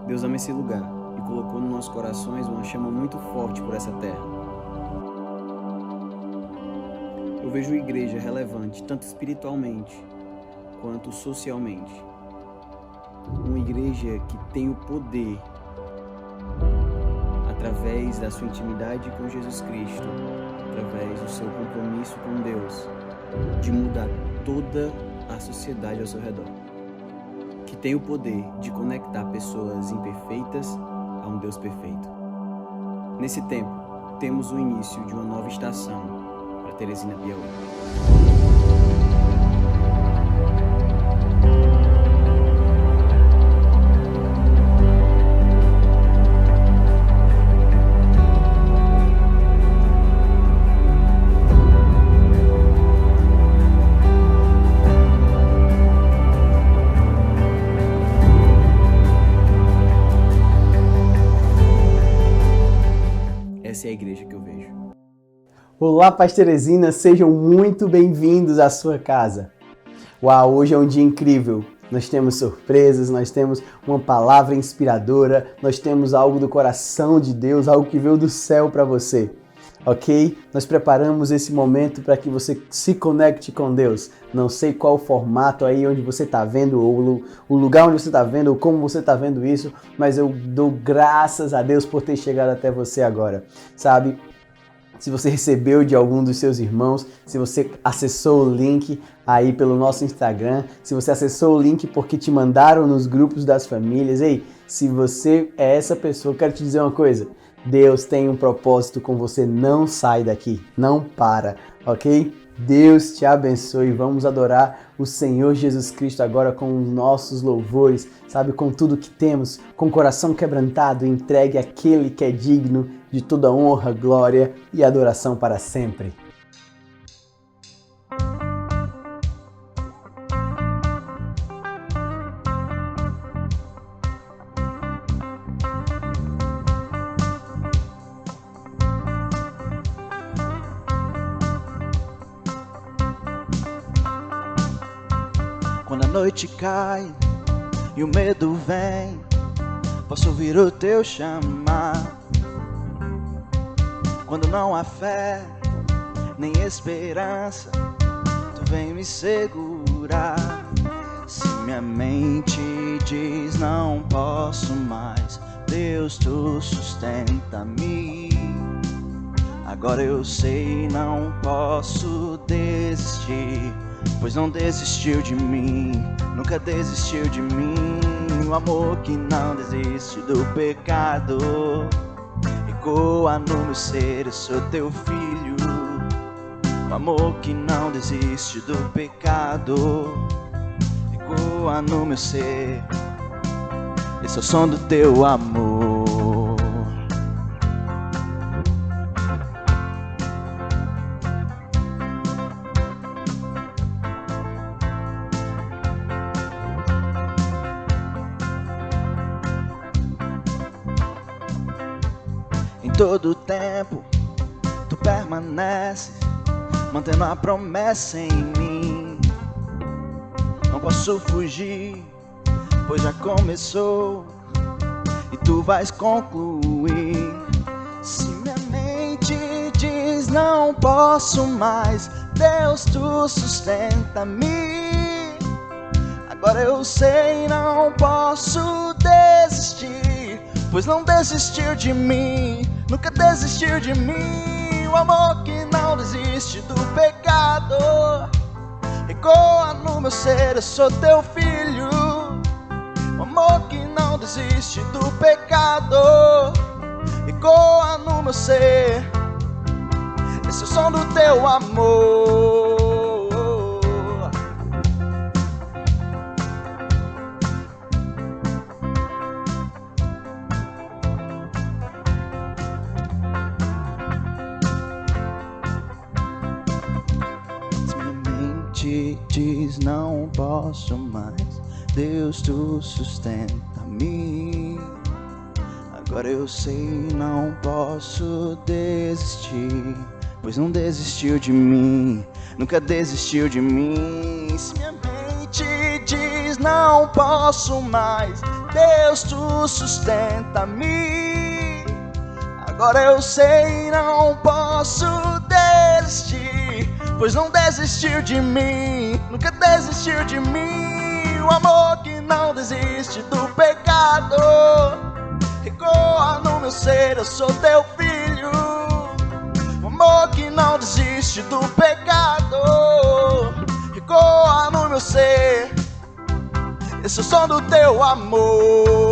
Deus ama esse lugar e colocou nos nossos corações uma chama muito forte por essa terra. Eu vejo uma igreja relevante, tanto espiritualmente quanto socialmente. Uma igreja que tem o poder, através da sua intimidade com Jesus Cristo, através do seu compromisso com Deus, de mudar toda a sociedade ao seu redor. Que tem o poder de conectar pessoas imperfeitas a um Deus perfeito. Nesse tempo, temos o início de uma nova estação para Teresina, Piauí. Essa é a igreja que eu vejo. Olá, Paz Teresina, sejam muito bem-vindos à sua casa. Uau, hoje é um dia incrível. Nós temos surpresas, nós temos uma palavra inspiradora, nós temos algo do coração de Deus, algo que veio do céu para você. Ok? Nós preparamos esse momento para que você se conecte com Deus. Não sei qual o formato aí onde você está vendo, ou o lugar onde você está vendo, ou como você está vendo isso, mas eu dou graças a Deus por ter chegado até você agora. Sabe? Se você recebeu de algum dos seus irmãos, se você acessou o link aí pelo nosso Instagram, se você acessou o link porque te mandaram nos grupos das famílias, ei, se você é essa pessoa, eu quero te dizer uma coisa. Deus tem um propósito com você, não sai daqui, não para, ok? Deus te abençoe, vamos adorar o Senhor Jesus Cristo agora com os nossos louvores, sabe, com tudo que temos, com o coração quebrantado, entregue àquele que é digno de toda honra, glória e adoração para sempre. Quando a noite cai e o medo vem, posso ouvir o teu chamar. Quando não há fé, nem esperança, tu vem me segurar. Se minha mente diz não posso mais, Deus, tu sustenta-me. Agora eu sei, não posso desistir, pois não desistiu de mim, nunca desistiu de mim. O amor que não desiste do pecado ecoa no meu ser, eu sou teu filho. O amor que não desiste do pecado ecoa no meu ser, esse é o som do teu amor. Em todo tempo, tu permaneces, mantendo a promessa em mim. Não posso fugir, pois já começou e tu vais concluir. Se minha mente diz não posso mais, Deus, tu sustenta-me. Agora eu sei, não posso desistir, pois não desistiu de mim, nunca desistiu de mim. O amor que não desiste do pecado meu ser, eu sou teu filho. Um amor que não desiste do pecado. Ecoa no meu ser, esse é o som do teu amor. Diz não posso mais, Deus tu sustenta-me. Agora eu sei, não posso desistir, pois não desistiu de mim, nunca desistiu de mim. Se minha mente diz não posso mais, Deus tu sustenta-me. Agora eu sei, não posso desistir, pois não desistiu de mim, nunca desistiu de mim. O amor que não desiste do pecado. Ecoa no meu ser, eu sou teu filho. O amor que não desiste do pecado. Ecoa no meu ser, esse é o som do teu amor.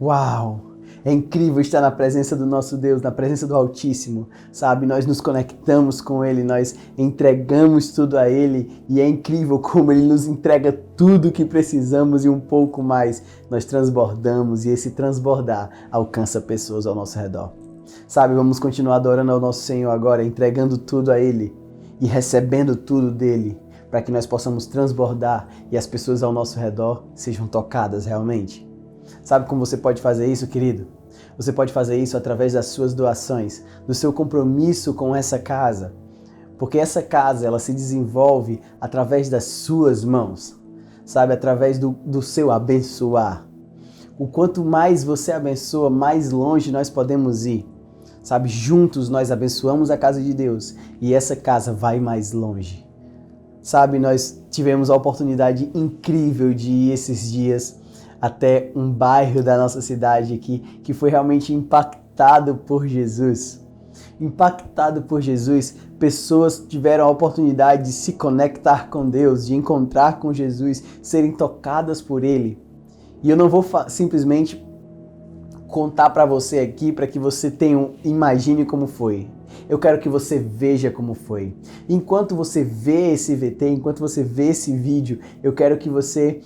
Uau! É incrível estar na presença do nosso Deus, na presença do Altíssimo, sabe? Nós nos conectamos com Ele, nós entregamos tudo a Ele e é incrível como Ele nos entrega tudo o que precisamos e um pouco mais. Nós transbordamos e esse transbordar alcança pessoas ao nosso redor. Sabe, vamos continuar adorando ao nosso Senhor agora, entregando tudo a Ele e recebendo tudo dEle, para que nós possamos transbordar e as pessoas ao nosso redor sejam tocadas realmente. Sabe como você pode fazer isso, querido? Você pode fazer isso através das suas doações, do seu compromisso com essa casa. Porque essa casa, ela se desenvolve através das suas mãos, sabe? Através do seu abençoar. O quanto mais você abençoa, mais longe nós podemos ir. Sabe? Juntos nós abençoamos a casa de Deus e essa casa vai mais longe. Sabe? Nós tivemos a oportunidade incrível de ir esses dias até um bairro da nossa cidade aqui que foi realmente impactado por Jesus. Impactado por Jesus, pessoas tiveram a oportunidade de se conectar com Deus, de encontrar com Jesus, serem tocadas por Ele. E eu não vou simplesmente contar para você aqui para que você imagine como foi. Eu quero que você veja como foi. Enquanto você vê esse VT, enquanto você vê esse vídeo, eu quero que você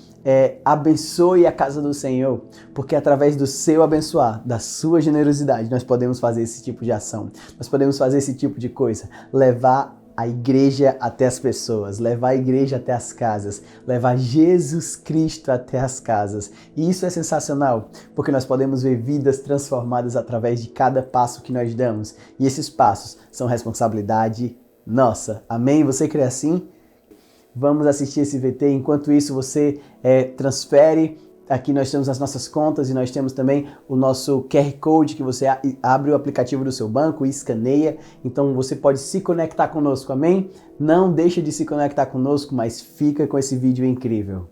abençoe a casa do Senhor, porque através do seu abençoar, da sua generosidade, nós podemos fazer esse tipo de ação. Nós podemos fazer esse tipo de coisa. Levar a igreja até as pessoas, levar a igreja até as casas, levar Jesus Cristo até as casas. E isso é sensacional, porque nós podemos ver vidas transformadas através de cada passo que nós damos. E esses passos são responsabilidade nossa. Amém? Você crê assim? Vamos assistir esse VT. Enquanto isso, você transfere. Aqui nós temos as nossas contas e nós temos também o nosso QR Code que você abre o aplicativo do seu banco e escaneia. Então você pode se conectar conosco, amém? Não deixe de se conectar conosco, mas fica com esse vídeo incrível.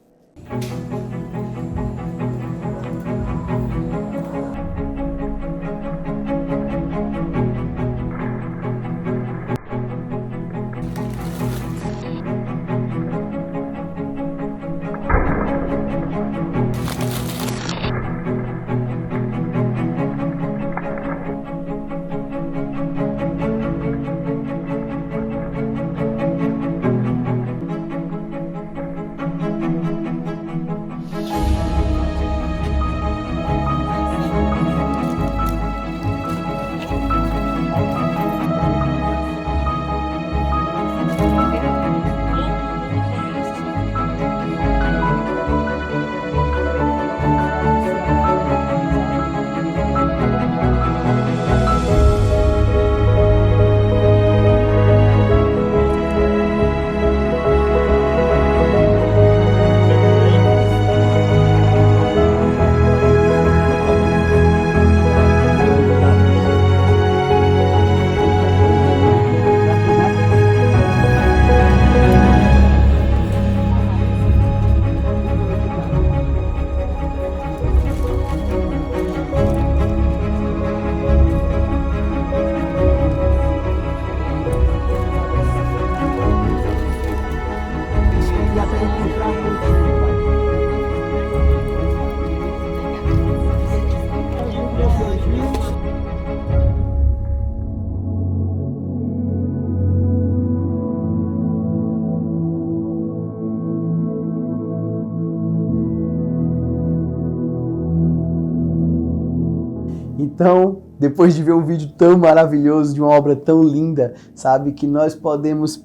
Então, depois de ver um vídeo tão maravilhoso, de uma obra tão linda, sabe, que nós podemos,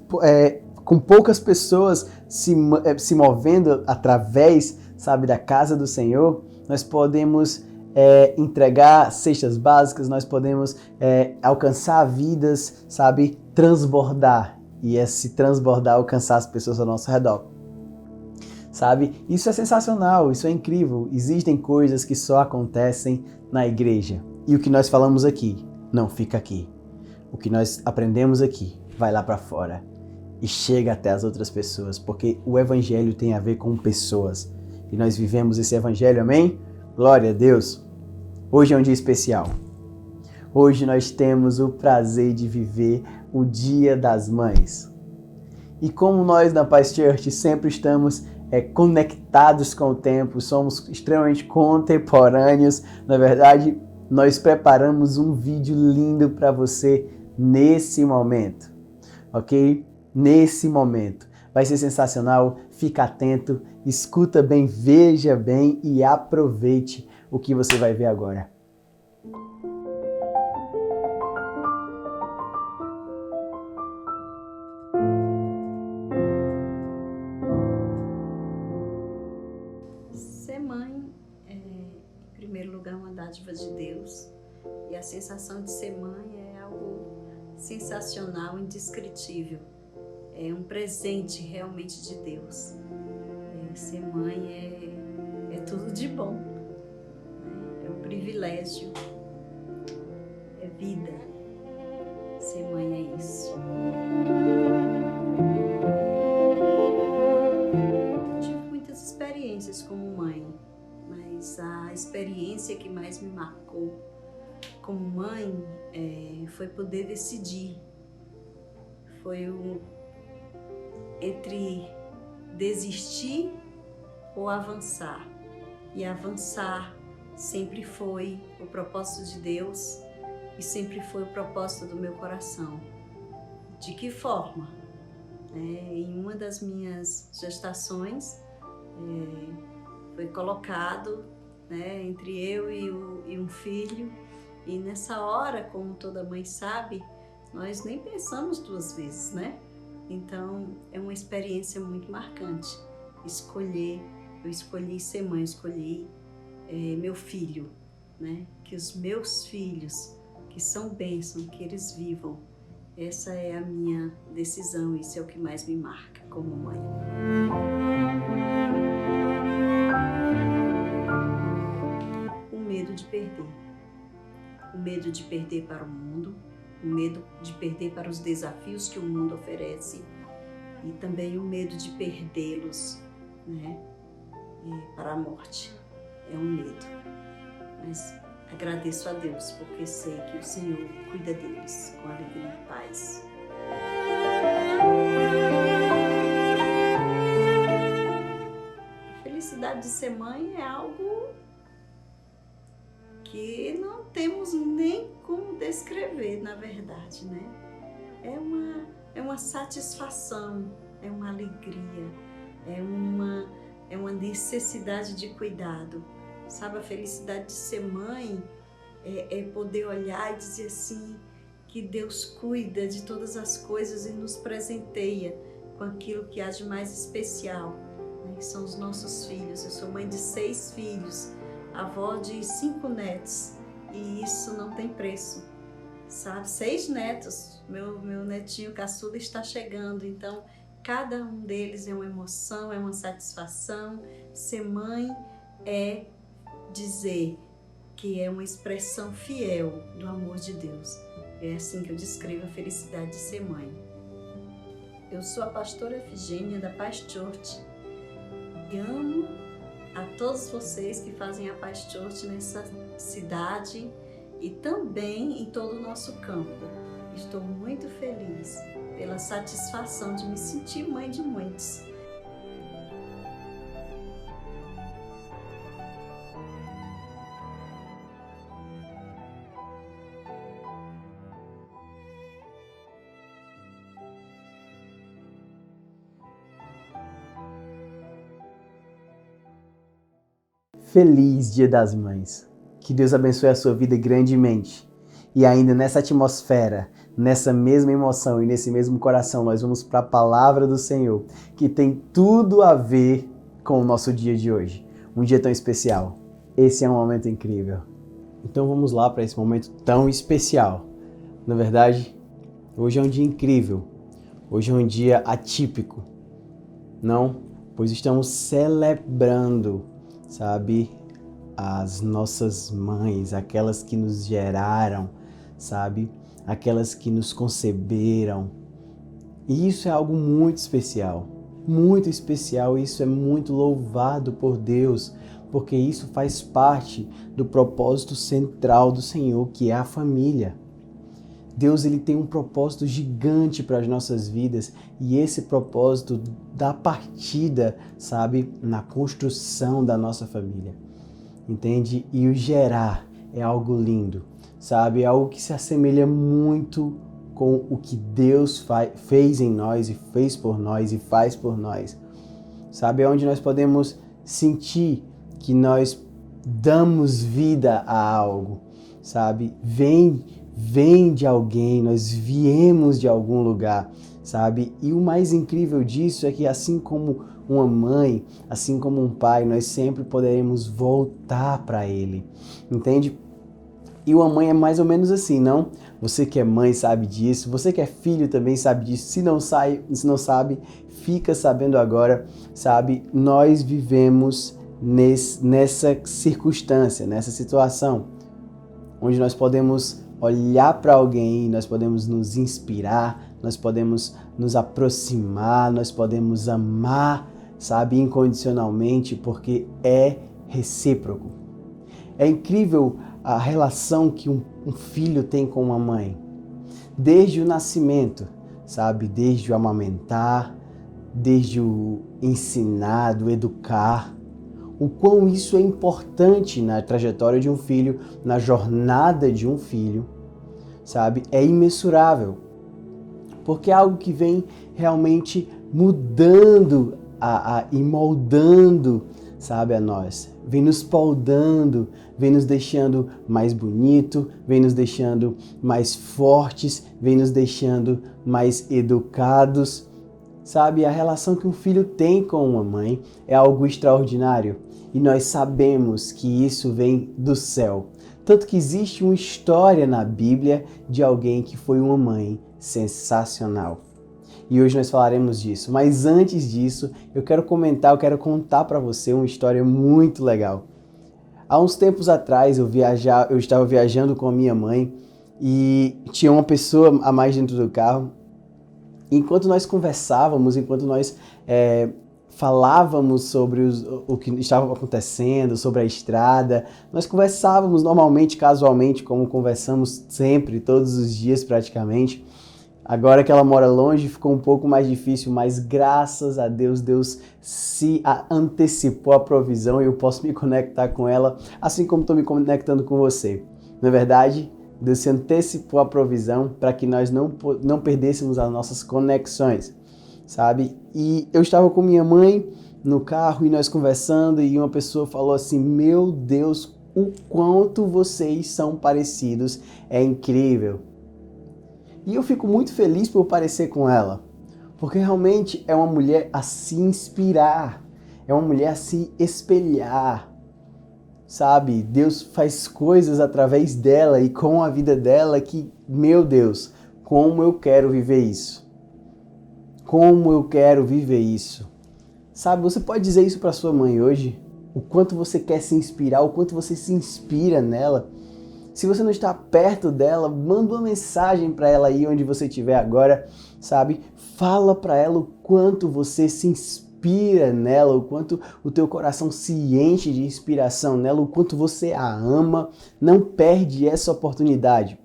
com poucas pessoas se movendo através, sabe, da casa do Senhor, nós podemos entregar cestas básicas, nós podemos alcançar vidas, sabe, transbordar. E esse transbordar, alcançar as pessoas ao nosso redor. Sabe? Isso é sensacional, isso é incrível. Existem coisas que só acontecem na igreja. E o que nós falamos aqui, não fica aqui. O que nós aprendemos aqui, vai lá para fora. E chega até as outras pessoas, porque o evangelho tem a ver com pessoas. E nós vivemos esse evangelho, amém? Glória a Deus! Hoje é um dia especial. Hoje nós temos o prazer de viver o Dia das Mães. E como nós na Paz Church sempre estamos conectados com o tempo, somos extremamente contemporâneos, na verdade, nós preparamos um vídeo lindo para você nesse momento, ok? Nesse momento. Vai ser sensacional, fica atento, escuta bem, veja bem e aproveite o que você vai ver agora. Ser mãe é, em primeiro lugar, uma dádiva de Deus, e a sensação de ser mãe é algo sensacional, indescritível. É um presente realmente de Deus. Ser mãe é tudo de bom, né? É um privilégio, é vida. Ser mãe é isso. Tive muitas experiências como mãe, mas a experiência que mais me marcou como mãe foi poder decidir. Foi entre desistir ou avançar. E avançar sempre foi o propósito de Deus e sempre foi o propósito do meu coração. De que forma? Em uma das minhas gestações foi colocado entre eu e um filho, e nessa hora, como toda mãe sabe, nós nem pensamos duas vezes, né? Então é uma experiência muito marcante. Eu escolhi ser mãe, escolhi meu filho, né? Que os meus filhos, que são bênção, que eles vivam. Essa é a minha decisão, isso é o que mais me marca como mãe. O medo de perder. O medo de perder para o mundo, o medo de perder para os desafios que o mundo oferece e também o medo de perdê-los, né, para a morte. É um medo, mas agradeço a Deus porque sei que o Senhor cuida deles com alegria e paz. A felicidade de ser mãe é algo que não temos nem como descrever, na verdade, né? É uma satisfação, é uma alegria, é uma necessidade de cuidado. Sabe, a felicidade de ser mãe é poder olhar e dizer assim, que Deus cuida de todas as coisas e nos presenteia com aquilo que há de mais especial, né? Que são os nossos filhos. Eu sou mãe de 6 filhos, avó de 5 netos, e isso não tem preço, sabe? 6 netos, meu netinho caçula está chegando, então cada um deles é uma emoção, é uma satisfação. Ser mãe é dizer que é uma expressão fiel do amor de Deus. É assim que eu descrevo a felicidade de ser mãe. Eu sou a pastora Efigênia da Paz Church e amo a todos vocês que fazem a Paz Church nessa cidade e também em todo o nosso campo. Estou muito feliz pela satisfação de me sentir mãe de muitos. Feliz Dia das Mães. Que Deus abençoe a sua vida grandemente. E ainda nessa atmosfera, nessa mesma emoção e nesse mesmo coração, nós vamos para a palavra do Senhor, que tem tudo a ver com o nosso dia de hoje. Um dia tão especial. Esse é um momento incrível. Então vamos lá para esse momento tão especial. Na verdade, hoje é um dia incrível. Hoje é um dia atípico. Não, pois estamos celebrando, sabe, as nossas mães, aquelas que nos geraram, sabe, aquelas que nos conceberam. E isso é algo muito especial, isso é muito louvado por Deus, porque isso faz parte do propósito central do Senhor, que é a família. Deus, ele tem um propósito gigante para as nossas vidas e esse propósito dá partida, sabe, na construção da nossa família, entende? E o gerar é algo lindo, sabe? É algo que se assemelha muito com o que Deus fez em nós e fez por nós e faz por nós, sabe? É onde nós podemos sentir que nós damos vida a algo, sabe? Vem de alguém, nós viemos de algum lugar, sabe? E o mais incrível disso é que assim como uma mãe, assim como um pai, nós sempre poderemos voltar para ele, entende? E uma mãe é mais ou menos assim, não? Você que é mãe sabe disso, você que é filho também sabe disso, se não sabe, fica sabendo agora, sabe? Nós vivemos nessa circunstância, nessa situação, onde nós podemos olhar para alguém, nós podemos nos inspirar, nós podemos nos aproximar, nós podemos amar, sabe, incondicionalmente, porque é recíproco. É incrível a relação que um filho tem com uma mãe, desde o nascimento, sabe, desde o amamentar, desde o ensinar, do educar. O quão isso é importante na trajetória de um filho, na jornada de um filho, sabe? É imensurável, porque é algo que vem realmente mudando e moldando, sabe, a nós. Vem nos poldando, vem nos deixando mais bonito, vem nos deixando mais fortes, vem nos deixando mais educados, sabe? A relação que um filho tem com uma mãe é algo extraordinário. E nós sabemos que isso vem do céu. Tanto que existe uma história na Bíblia de alguém que foi uma mãe sensacional. E hoje nós falaremos disso. Mas antes disso, eu quero contar para você uma história muito legal. Há uns tempos atrás eu estava viajando com a minha mãe e tinha uma pessoa a mais dentro do carro. Enquanto nós conversávamos, enquanto nós falávamos sobre o que estava acontecendo, sobre a estrada, nós conversávamos normalmente, casualmente, como conversamos sempre, todos os dias praticamente. Agora que ela mora longe, ficou um pouco mais difícil, mas graças a Deus, Deus se antecipou a provisão e eu posso me conectar com ela, assim como estou me conectando com você. Não é verdade? Deus se antecipou a provisão para que nós não perdêssemos as nossas conexões, sabe? E eu estava com minha mãe no carro e nós conversando e uma pessoa falou assim: meu Deus, o quanto vocês são parecidos, é incrível. E eu fico muito feliz por parecer com ela, porque realmente é uma mulher a se inspirar, é uma mulher a se espelhar, sabe? Deus faz coisas através dela e com a vida dela que, meu Deus, como eu quero viver isso. Como eu quero viver isso. Sabe, você pode dizer isso para sua mãe hoje? O quanto você quer se inspirar, o quanto você se inspira nela. Se você não está perto dela, manda uma mensagem para ela aí onde você estiver agora, sabe? Fala para ela o quanto você se inspira nela, o quanto o teu coração se enche de inspiração nela, o quanto você a ama. Não perde essa oportunidade.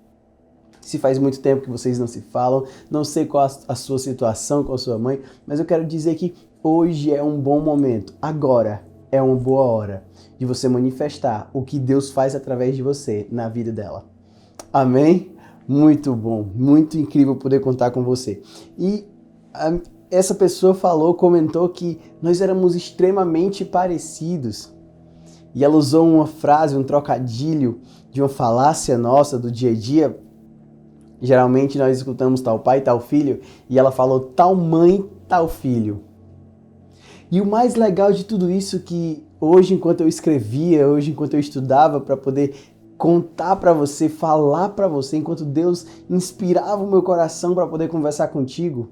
Se faz muito tempo que vocês não se falam, não sei qual a sua situação com a sua mãe, mas eu quero dizer que hoje é um bom momento, agora é uma boa hora de você manifestar o que Deus faz através de você na vida dela. Amém? Muito bom, muito incrível poder contar com você. E essa pessoa comentou que nós éramos extremamente parecidos. E ela usou uma frase, um trocadilho de uma falácia nossa do dia a dia. Geralmente nós escutamos tal pai, tal filho, e ela falou tal mãe, tal filho. E o mais legal de tudo isso que hoje, enquanto eu escrevia, hoje, enquanto eu estudava para poder contar para você, falar para você, enquanto Deus inspirava o meu coração para poder conversar contigo,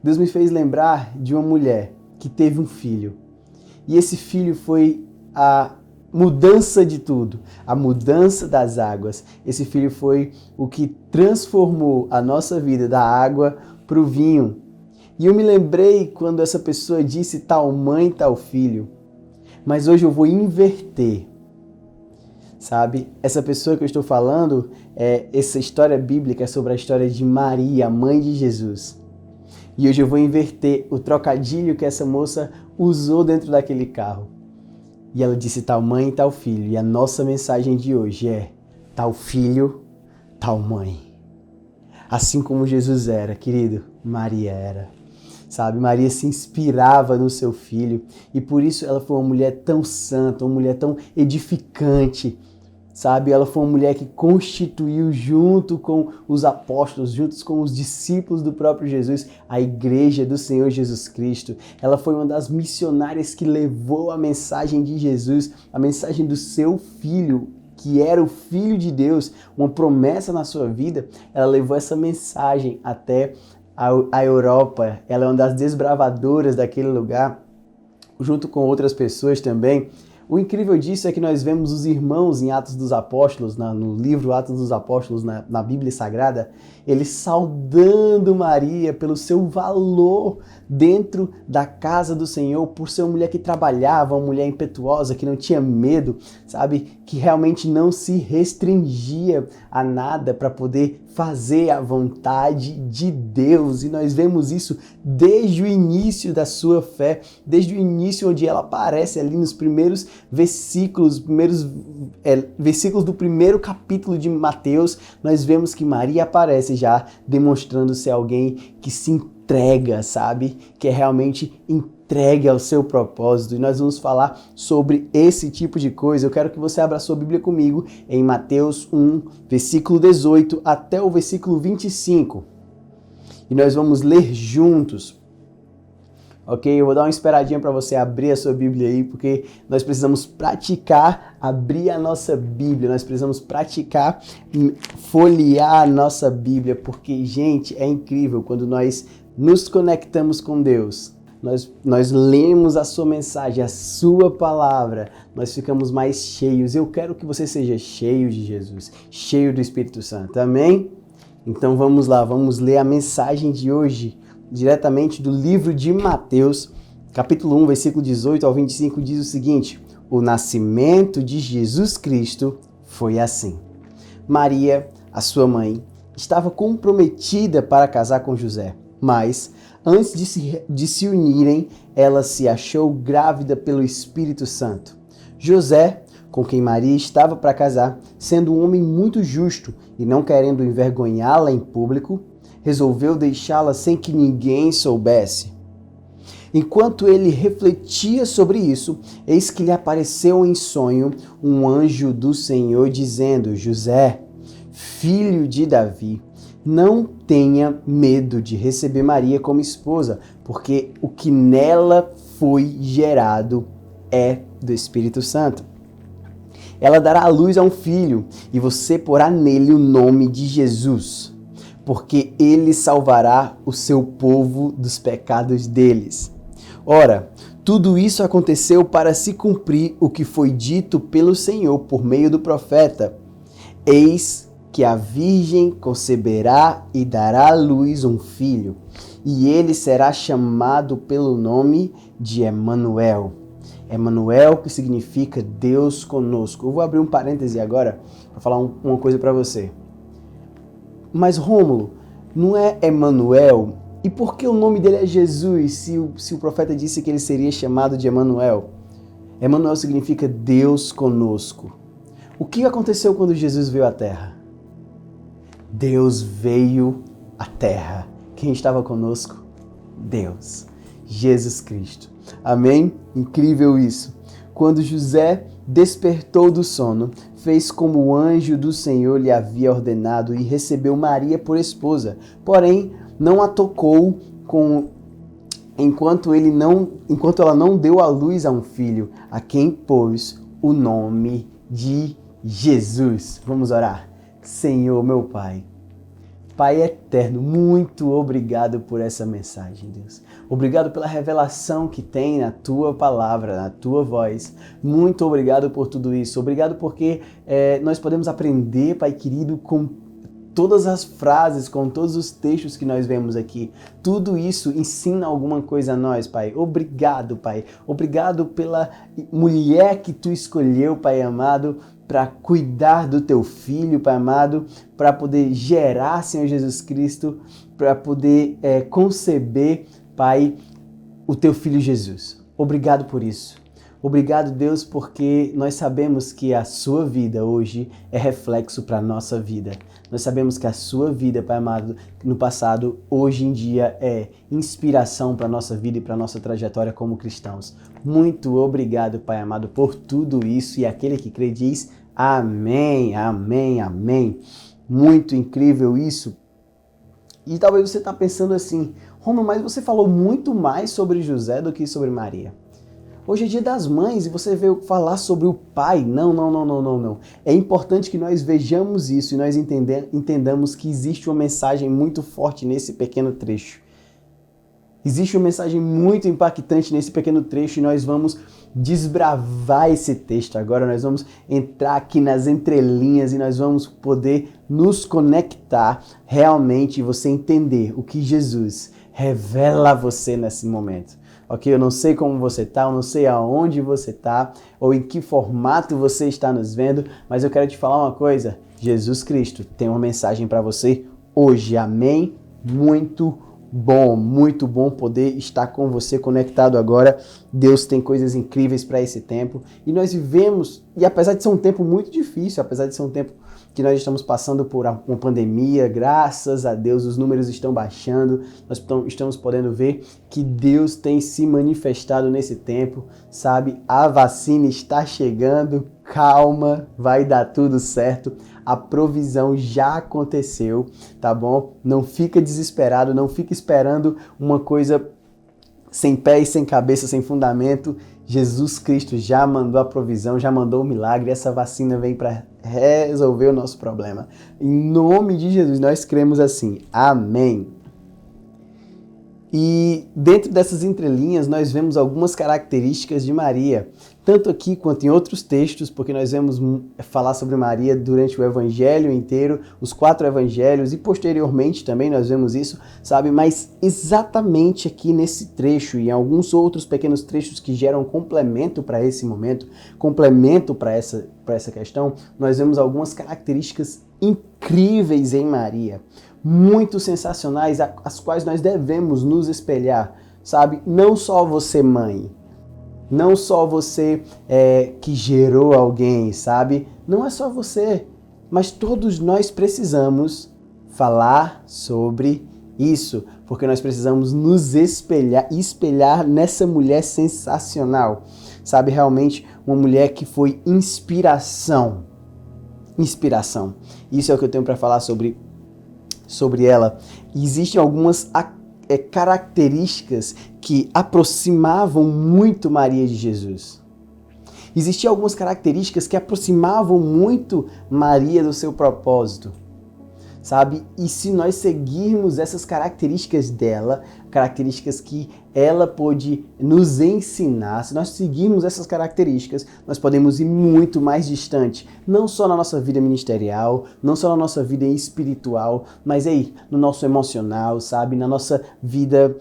Deus me fez lembrar de uma mulher que teve um filho. E esse filho foi a mudança de tudo, a mudança das águas. Esse filho foi o que transformou a nossa vida da água para o vinho. E eu me lembrei quando essa pessoa disse tal mãe, tal filho. Mas hoje eu vou inverter. Sabe? Essa pessoa que eu estou falando, essa história bíblica é sobre a história de Maria, a mãe de Jesus. E hoje eu vou inverter o trocadilho que essa moça usou dentro daquele carro. E ela disse tal mãe, tal filho. E a nossa mensagem de hoje é tal filho, tal mãe. Assim como Jesus era, querido, Maria era. Sabe, Maria se inspirava no seu filho e por isso ela foi uma mulher tão santa, uma mulher tão edificante, sabe? Ela foi uma mulher que constituiu junto com os apóstolos, juntos com os discípulos do próprio Jesus, a igreja do Senhor Jesus Cristo. Ela foi uma das missionárias que levou a mensagem de Jesus, a mensagem do seu filho, que era o Filho de Deus, uma promessa na sua vida. Ela levou essa mensagem até a Europa. Ela é uma das desbravadoras daquele lugar, junto com outras pessoas também. O incrível disso é que nós vemos os irmãos em Atos dos Apóstolos, no livro Atos dos Apóstolos, na Bíblia Sagrada, eles saudando Maria pelo seu valor dentro da casa do Senhor, por ser uma mulher que trabalhava, uma mulher impetuosa, que não tinha medo, sabe? Que realmente não se restringia a nada para poder fazer a vontade de Deus. E nós vemos isso desde o início da sua fé, desde o início onde ela aparece ali nos primeiros versículos, versículos do primeiro capítulo de Mateus. Nós vemos que Maria aparece já demonstrando ser alguém que se entrega, sabe? Que é realmente entregue ao seu propósito. E nós vamos falar sobre esse tipo de coisa. Eu quero que você abra a sua Bíblia comigo em Mateus 1, versículo 18 até o versículo 25. E nós vamos ler juntos. Ok? Eu vou dar uma esperadinha para você abrir a sua Bíblia aí, porque nós precisamos praticar abrir a nossa Bíblia, nós precisamos praticar folhear a nossa Bíblia, porque, gente, é incrível quando nós nos conectamos com Deus. Nós lemos a sua mensagem, a sua palavra, nós ficamos mais cheios. Eu quero que você seja cheio de Jesus, cheio do Espírito Santo, amém? Então vamos lá, vamos ler a mensagem de hoje, diretamente do livro de Mateus, capítulo 1, versículo 18 ao 25, diz o seguinte: o nascimento de Jesus Cristo foi assim. Maria, a sua mãe, estava comprometida para casar com José, mas antes de se unirem, ela se achou grávida pelo Espírito Santo. José, com quem Maria estava para casar, sendo um homem muito justo e não querendo envergonhá-la em público, resolveu deixá-la sem que ninguém soubesse. Enquanto ele refletia sobre isso, eis que lhe apareceu em sonho um anjo do Senhor dizendo: José, filho de Davi, não tenha medo de receber Maria como esposa, porque o que nela foi gerado é do Espírito Santo. Ela dará à luz a um filho, e você porá nele o nome de Jesus, porque ele salvará o seu povo dos pecados deles. Ora, tudo isso aconteceu para se cumprir o que foi dito pelo Senhor por meio do profeta: eis que a virgem conceberá e dará à luz um filho, e ele será chamado pelo nome de Emanuel. Emanuel, que significa Deus conosco. Eu vou abrir um parêntese agora para falar uma coisa para você. Mas Rômulo, não é Emanuel? E por que o nome dele é Jesus, se o profeta disse que ele seria chamado de Emanuel? Emanuel significa Deus conosco. O que aconteceu quando Jesus veio à Terra? Deus veio à Terra. Quem estava conosco? Deus, Jesus Cristo. Amém? Incrível isso. Quando José despertou do sono, fez como o anjo do Senhor lhe havia ordenado e recebeu Maria por esposa. Porém, não a tocou enquanto ela não deu à luz a um filho, a quem pôs o nome de Jesus. Vamos orar. Senhor, meu Pai, Pai eterno, muito obrigado por essa mensagem, Deus. Obrigado pela revelação que tem na Tua palavra, na Tua voz. Muito obrigado por tudo isso. Obrigado porque nós podemos aprender, Pai querido, com todas as frases, com todos os textos que nós vemos aqui. Tudo isso ensina alguma coisa a nós, Pai. Obrigado, Pai. Obrigado pela mulher que Tu escolheu, Pai amado, para cuidar do Teu Filho, Pai amado, para poder gerar, Senhor Jesus Cristo, para poder conceber, Pai, o Teu Filho Jesus. Obrigado por isso. Obrigado, Deus, porque nós sabemos que a Sua vida hoje é reflexo para a nossa vida. Nós sabemos que a Sua vida, Pai amado, no passado, hoje em dia é inspiração para a nossa vida e para a nossa trajetória como cristãos. Muito obrigado, Pai amado, por tudo isso, e aquele que crê diz amém, amém, amém. Muito incrível isso. E talvez você está pensando assim, Romulo, mas você falou muito mais sobre José do que sobre Maria. Hoje é dia das mães e você veio falar sobre o pai. Não. É importante que nós vejamos isso e nós entendamos que existe uma mensagem muito forte nesse pequeno trecho. Existe uma mensagem muito impactante nesse pequeno trecho e nós vamos desbravar esse texto agora. Nós vamos entrar aqui nas entrelinhas e nós vamos poder nos conectar realmente e você entender o que Jesus revela a você nesse momento. Ok? Eu não sei como você está, eu não sei aonde você está ou em que formato você está nos vendo, mas eu quero te falar uma coisa. Jesus Cristo tem uma mensagem para você hoje. Amém? Muito bom poder estar com você conectado agora. Deus tem coisas incríveis para esse tempo e nós vivemos, e apesar de ser um tempo muito difícil, apesar de ser um tempo que nós estamos passando por uma pandemia, graças a Deus os números estão baixando, nós estamos podendo ver que Deus tem se manifestado nesse tempo, sabe? A vacina está chegando, calma, vai dar tudo certo, a provisão já aconteceu, tá bom? Não fica desesperado, não fica esperando uma coisa sem pé e sem cabeça, sem fundamento. Jesus Cristo já mandou a provisão, já mandou o milagre, essa vacina vem para resolver o nosso problema. Em nome de Jesus, nós cremos assim. Amém. E dentro dessas entrelinhas, nós vemos algumas características de Maria, tanto aqui quanto em outros textos, porque nós vamos falar sobre Maria durante o evangelho inteiro, os 4 evangelhos, e posteriormente também nós vemos isso, sabe? Mas exatamente aqui nesse trecho e em alguns outros pequenos trechos que geram complemento para esse momento, complemento para essa questão, nós vemos algumas características incríveis em Maria, muito sensacionais, as quais nós devemos nos espelhar, sabe? Não só você, mãe, não só você que gerou alguém, sabe? Não é só você, mas todos nós precisamos falar sobre isso, porque nós precisamos nos espelhar nessa mulher sensacional, sabe? Realmente uma mulher que foi inspiração. Isso é o que eu tenho para falar sobre ela. Existem algumas características que aproximavam muito Maria de Jesus. Existiam algumas características que aproximavam muito Maria do seu propósito, sabe? E se nós seguirmos essas características dela, características que ela pôde nos ensinar, se nós seguirmos essas características, nós podemos ir muito mais distante, não só na nossa vida ministerial, não só na nossa vida espiritual, mas aí no nosso emocional, sabe? Na nossa vida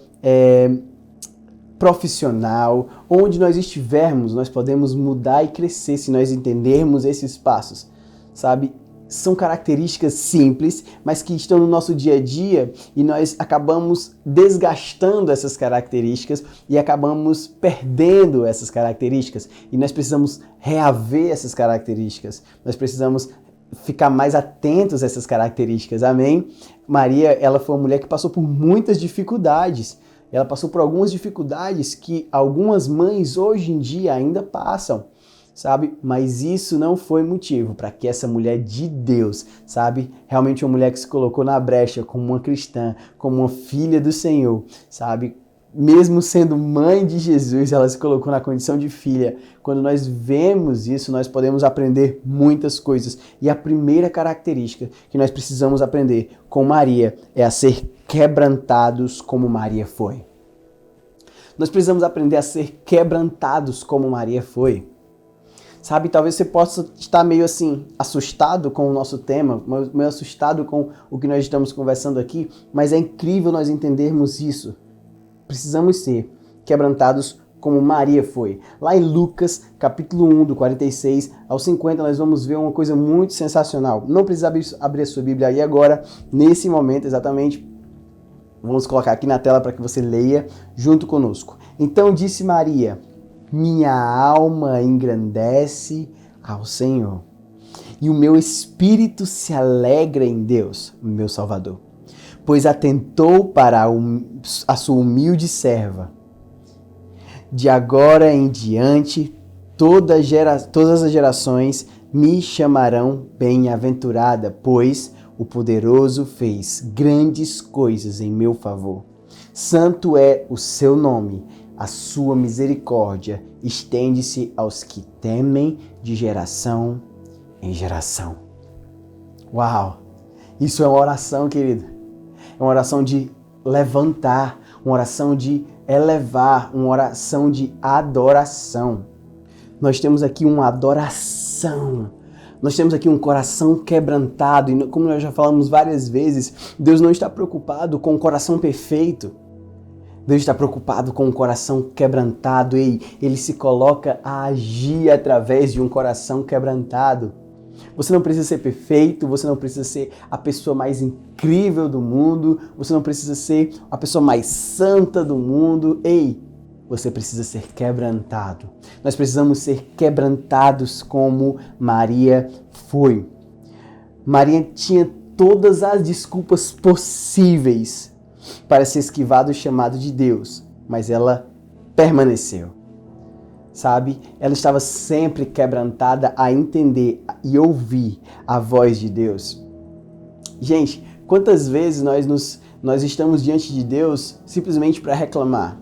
profissional, onde nós estivermos, nós podemos mudar e crescer se nós entendermos esses passos, sabe? São características simples, mas que estão no nosso dia a dia e nós acabamos desgastando essas características e acabamos perdendo essas características. E nós precisamos reaver essas características, nós precisamos ficar mais atentos a essas características, amém? Maria, ela foi uma mulher que passou por muitas dificuldades. Ela passou por algumas dificuldades que algumas mães hoje em dia ainda passam, sabe? Mas isso não foi motivo para que essa mulher de Deus, sabe? Realmente uma mulher que se colocou na brecha como uma cristã, como uma filha do Senhor, sabe? Mesmo sendo mãe de Jesus, ela se colocou na condição de filha. Quando nós vemos isso, nós podemos aprender muitas coisas. E a primeira característica que nós precisamos aprender com Maria é a ser quebrantados como Maria foi. Nós precisamos aprender a ser quebrantados como Maria foi. Sabe, talvez você possa estar meio assim, assustado com o nosso tema, meio assustado com o que nós estamos conversando aqui, mas é incrível nós entendermos isso. Precisamos ser quebrantados como Maria foi. Lá em Lucas, capítulo 1, do 46 ao 50, nós vamos ver uma coisa muito sensacional. Não precisa abrir a sua Bíblia aí agora, nesse momento exatamente. Vamos colocar aqui na tela para que você leia junto conosco. Então disse Maria: minha alma engrandece ao Senhor, e o meu espírito se alegra em Deus, meu Salvador, pois atentou para a sua humilde serva. De agora em diante, todas as gerações me chamarão bem-aventurada, pois o poderoso fez grandes coisas em meu favor. Santo é o seu nome, a sua misericórdia estende-se aos que temem de geração em geração. Uau! Isso é uma oração, querido. É uma oração de levantar, uma oração de elevar, uma oração de adoração. Nós temos aqui uma adoração. Nós temos aqui um coração quebrantado. E como nós já falamos várias vezes, Deus não está preocupado com o coração perfeito. Deus está preocupado com um coração quebrantado. Ele se coloca a agir através de um coração quebrantado. Você não precisa ser perfeito, você não precisa ser a pessoa mais incrível do mundo, você não precisa ser a pessoa mais santa do mundo. Você precisa ser quebrantado. Nós precisamos ser quebrantados como Maria foi. Maria tinha todas as desculpas possíveis para se esquivar do chamado de Deus, mas ela permaneceu. Sabe? Ela estava sempre quebrantada a entender e ouvir a voz de Deus. Gente, quantas vezes nós estamos diante de Deus simplesmente para reclamar?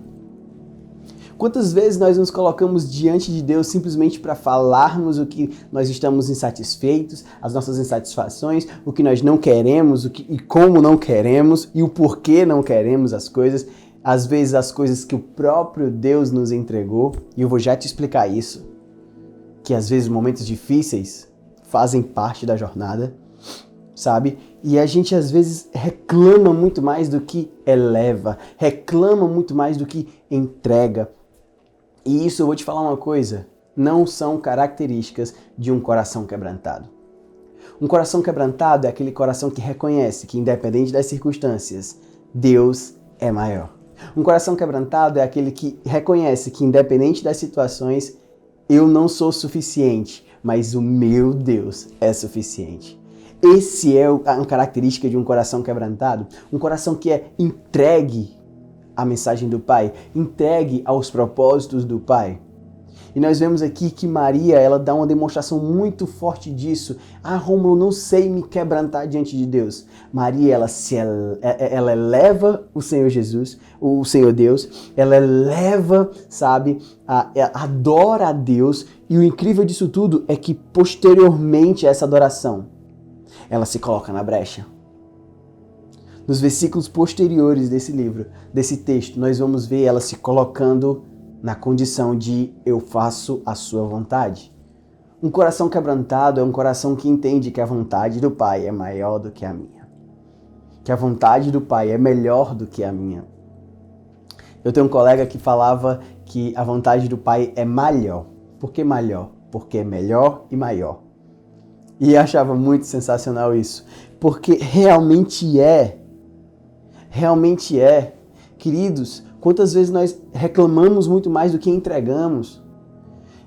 Quantas vezes nós nos colocamos diante de Deus simplesmente para falarmos o que nós estamos insatisfeitos, as nossas insatisfações, o que nós não queremos, e como não queremos e o porquê não queremos as coisas, às vezes as coisas que o próprio Deus nos entregou, e eu vou já te explicar isso, que às vezes momentos difíceis fazem parte da jornada, sabe? E a gente às vezes reclama muito mais do que eleva, reclama muito mais do que entrega. E isso eu vou te falar uma coisa, não são características de um coração quebrantado. Um coração quebrantado é aquele coração que reconhece que, independente das circunstâncias, Deus é maior. Um coração quebrantado é aquele que reconhece que, independente das situações, eu não sou suficiente, mas o meu Deus é suficiente. Esse é a característica de um coração quebrantado, um coração que é entregue à mensagem do Pai, entregue aos propósitos do Pai. E nós vemos aqui que Maria, ela dá uma demonstração muito forte disso. Rômulo, não sei me quebrantar diante de Deus. Maria, ela eleva o Senhor Jesus, o Senhor Deus, ela eleva, sabe, adora a Deus. E o incrível disso tudo é que posteriormente a essa adoração, ela se coloca na brecha. Nos versículos posteriores desse livro, desse texto, nós vamos ver ela se colocando na condição de eu faço a sua vontade. Um coração quebrantado é um coração que entende que a vontade do Pai é maior do que a minha. Que a vontade do Pai é melhor do que a minha. Eu tenho um colega que falava que a vontade do Pai é maior. Por que maior? Porque é melhor e maior. E eu achava muito sensacional isso. Porque realmente é. Realmente é. Queridos, quantas vezes nós reclamamos muito mais do que entregamos?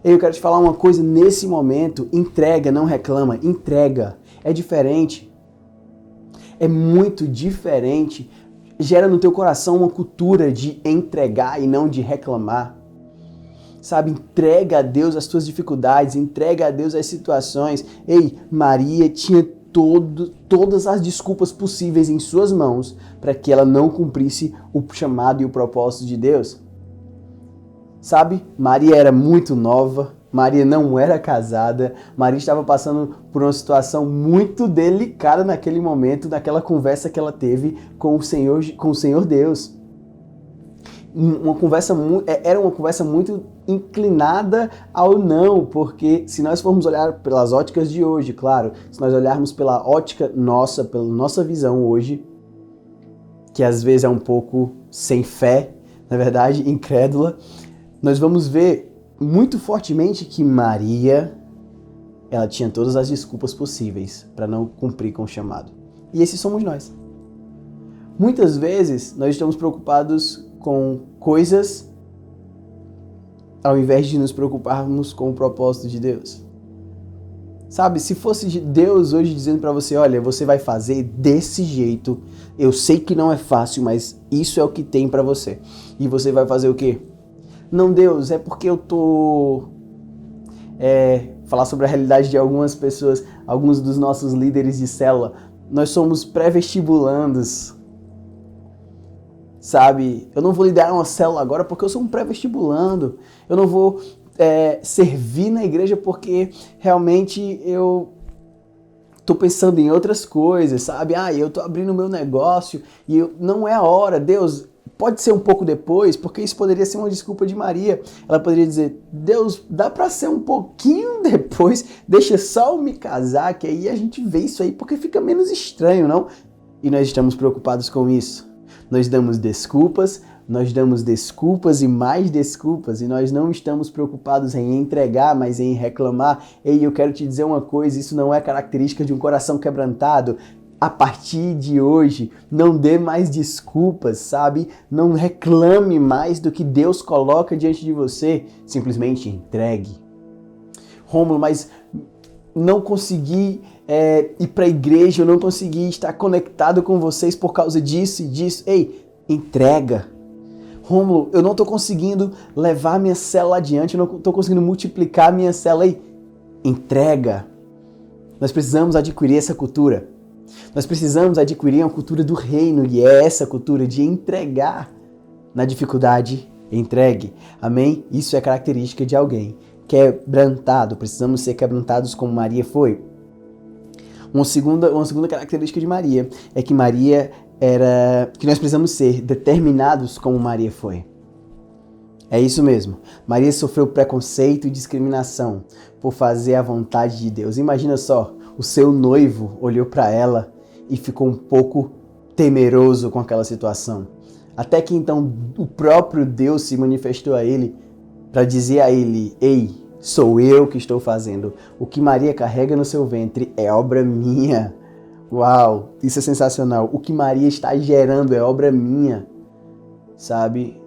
Eu quero te falar uma coisa nesse momento. Entrega, não reclama. Entrega. É diferente. É muito diferente. Gera no teu coração uma cultura de entregar e não de reclamar. Sabe, entrega a Deus as tuas dificuldades, entrega a Deus as situações. Ei, Maria tinha todas as desculpas possíveis em suas mãos para que ela não cumprisse o chamado e o propósito de Deus. Sabe, Maria era muito nova, Maria não era casada, Maria estava passando por uma situação muito delicada naquele momento, naquela conversa que ela teve com o Senhor Deus. Era uma conversa muito inclinada ao não, porque se nós formos olhar pelas óticas de hoje, claro, se nós olharmos pela ótica nossa, pela nossa visão hoje, que às vezes é um pouco sem fé, na verdade, incrédula, nós vamos ver muito fortemente que Maria, ela tinha todas as desculpas possíveis para não cumprir com o chamado. E esses somos nós. Muitas vezes nós estamos preocupados com coisas ao invés de nos preocuparmos com o propósito de Deus. Sabe, se fosse Deus hoje dizendo para você, olha, você vai fazer desse jeito, eu sei que não é fácil, mas isso é o que tem para você. E você vai fazer o quê? Não, Deus, é porque eu tô... falar sobre a realidade de algumas pessoas, alguns dos nossos líderes de célula. Nós somos pré-vestibulandos. Sabe, eu não vou liderar uma célula agora porque eu sou um pré-vestibulando. Eu não vou servir na igreja porque realmente eu tô pensando em outras coisas, sabe? Eu tô abrindo meu negócio e não é a hora. Deus, pode ser um pouco depois, porque isso poderia ser uma desculpa de Maria. Ela poderia dizer, Deus, dá pra ser um pouquinho depois, deixa só eu me casar, que aí a gente vê isso aí, porque fica menos estranho, não? E nós estamos preocupados com isso. Nós damos desculpas e mais desculpas, e nós não estamos preocupados em entregar, mas em reclamar. Ei, eu quero te dizer uma coisa, isso não é característica de um coração quebrantado. A partir de hoje, não dê mais desculpas, sabe? Não reclame mais do que Deus coloca diante de você. Simplesmente entregue. Rômulo, mas não consegui ir para a igreja, eu não consegui estar conectado com vocês por causa disso e disso. Ei, entrega. Rômulo, eu não estou conseguindo levar minha célula adiante, eu não estou conseguindo multiplicar minha célula. Ei, entrega. Nós precisamos adquirir essa cultura. Nós precisamos adquirir uma cultura do reino, e é essa cultura de entregar. Na dificuldade, entregue. Amém? Isso é característica de alguém quebrantado. Precisamos ser quebrantados como Maria foi. Uma segunda característica de Maria é que que nós precisamos ser determinados como Maria foi. É isso mesmo. Maria sofreu preconceito e discriminação por fazer a vontade de Deus. Imagina só, o seu noivo olhou para ela e ficou um pouco temeroso com aquela situação. Até que então o próprio Deus se manifestou a ele para dizer a ele, ei, sou eu que estou fazendo. O que Maria carrega no seu ventre é obra minha. Uau, isso é sensacional. O que Maria está gerando é obra minha. Sabe?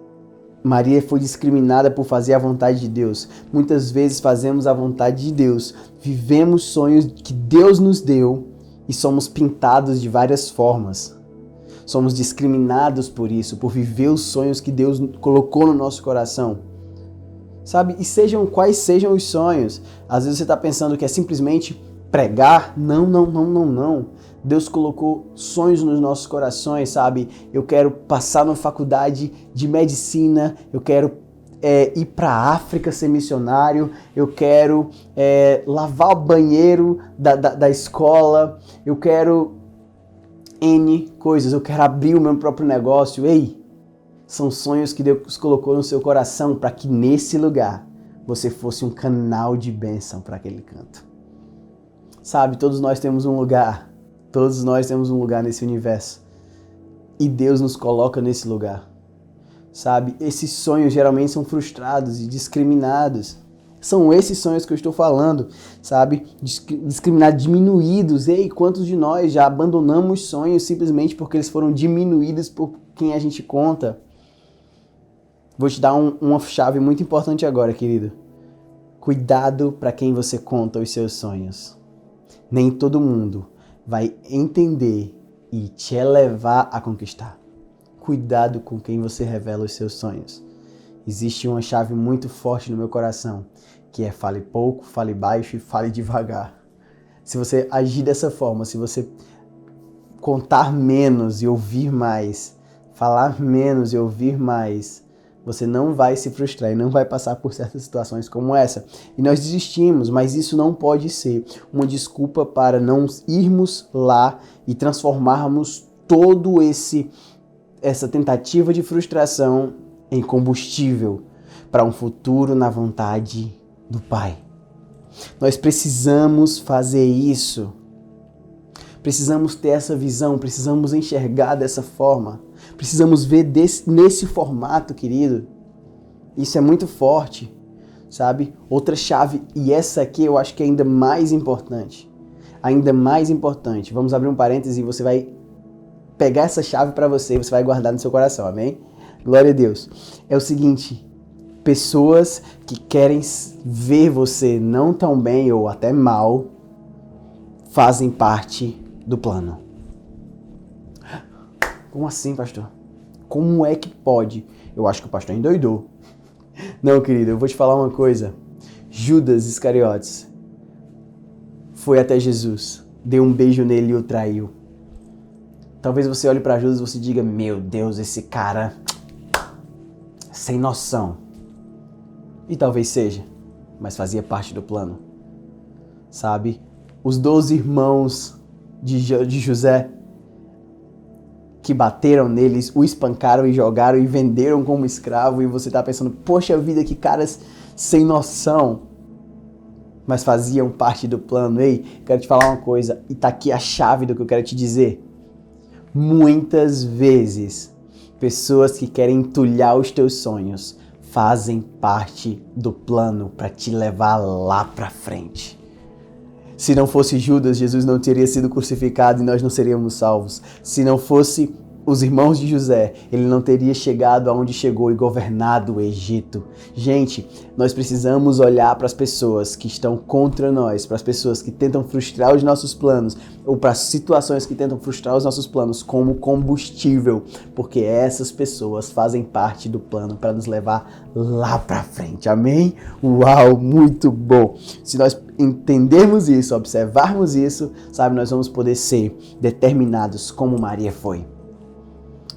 Maria foi discriminada por fazer a vontade de Deus. Muitas vezes fazemos a vontade de Deus, vivemos sonhos que Deus nos deu e somos pintados de várias formas. Somos discriminados por isso, por viver os sonhos que Deus colocou no nosso coração. Sabe? E sejam quais sejam os sonhos. Às vezes você está pensando que é simplesmente pregar. Não. Deus colocou sonhos nos nossos corações, sabe? Eu quero passar numa faculdade de medicina, eu quero ir para a África ser missionário, eu quero lavar o banheiro da escola, eu quero N coisas, eu quero abrir o meu próprio negócio. Ei, são sonhos que Deus colocou no seu coração para que nesse lugar você fosse um canal de bênção para aquele canto. Sabe, todos nós temos um lugar. Todos nós temos um lugar nesse universo. E Deus nos coloca nesse lugar. Sabe? Esses sonhos geralmente são frustrados e discriminados. São esses sonhos que eu estou falando, sabe? Discriminados, diminuídos. Ei, quantos de nós já abandonamos sonhos simplesmente porque eles foram diminuídos por quem a gente conta? Vou te dar uma chave muito importante agora, querido. Cuidado para quem você conta os seus sonhos. Nem todo mundo vai entender e te levar a conquistar. Cuidado com quem você revela os seus sonhos. existe uma chave muito forte no meu coração, que é fale pouco, fale baixo e fale devagar. Se você agir dessa forma, se você contar menos e ouvir mais, falar menos e ouvir mais, você não vai se frustrar e não vai passar por certas situações como essa. E nós desistimos, mas isso não pode ser uma desculpa para não irmos lá e transformarmos todo essa tentativa de frustração em combustível para um futuro na vontade do Pai. Nós precisamos fazer isso. Precisamos ter essa visão, precisamos enxergar dessa forma. Precisamos ver nesse formato, querido. Isso é muito forte, sabe? Outra chave, e essa aqui eu acho que é ainda mais importante. Ainda mais importante. Vamos abrir um parênteses e você vai pegar essa chave para você e você vai guardar no seu coração, amém? Glória a Deus. É o seguinte, pessoas que querem ver você não tão bem ou até mal, fazem parte do plano. Como assim, pastor? Como é que pode? Eu acho que o pastor endoidou. Não, querido, eu vou te falar uma coisa. Judas Iscariotes foi até Jesus, deu um beijo nele e o traiu. Talvez você olhe para Judas e você diga, meu Deus, esse cara sem noção. E talvez seja, mas fazia parte do plano. Sabe? Os 12 irmãos de José que bateram neles, o espancaram e jogaram e venderam como escravo, e você tá pensando, poxa vida, que caras sem noção, mas faziam parte do plano. Ei, quero te falar uma coisa, e tá aqui a chave do que eu quero te dizer. Muitas vezes, pessoas que querem entulhar os teus sonhos fazem parte do plano para te levar lá para frente. Se não fosse Judas, Jesus não teria sido crucificado e nós não seríamos salvos. Se não fosse os irmãos de José, ele não teria chegado aonde chegou e governado o Egito. Gente, nós precisamos olhar para as pessoas que estão contra nós, para as pessoas que tentam frustrar os nossos planos, ou para as situações que tentam frustrar os nossos planos como combustível, porque essas pessoas fazem parte do plano para nos levar lá para frente. Amém? Uau, muito bom! Se nós entendermos isso, observarmos isso, sabe, nós vamos poder ser determinados como Maria foi.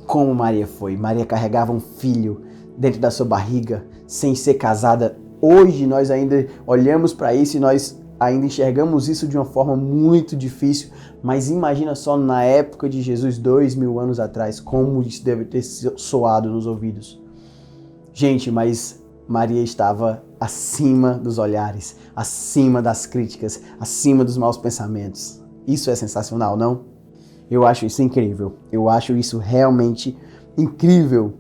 Como Maria foi. Maria carregava um filho dentro da sua barriga, sem ser casada. Hoje nós ainda olhamos para isso e nós ainda enxergamos isso de uma forma muito difícil, mas imagina só na época de Jesus, 2000 anos atrás, como isso deve ter soado nos ouvidos. Gente, mas Maria estava acima dos olhares, acima das críticas, acima dos maus pensamentos. Isso é sensacional, não? Eu acho isso incrível. Eu acho isso realmente incrível.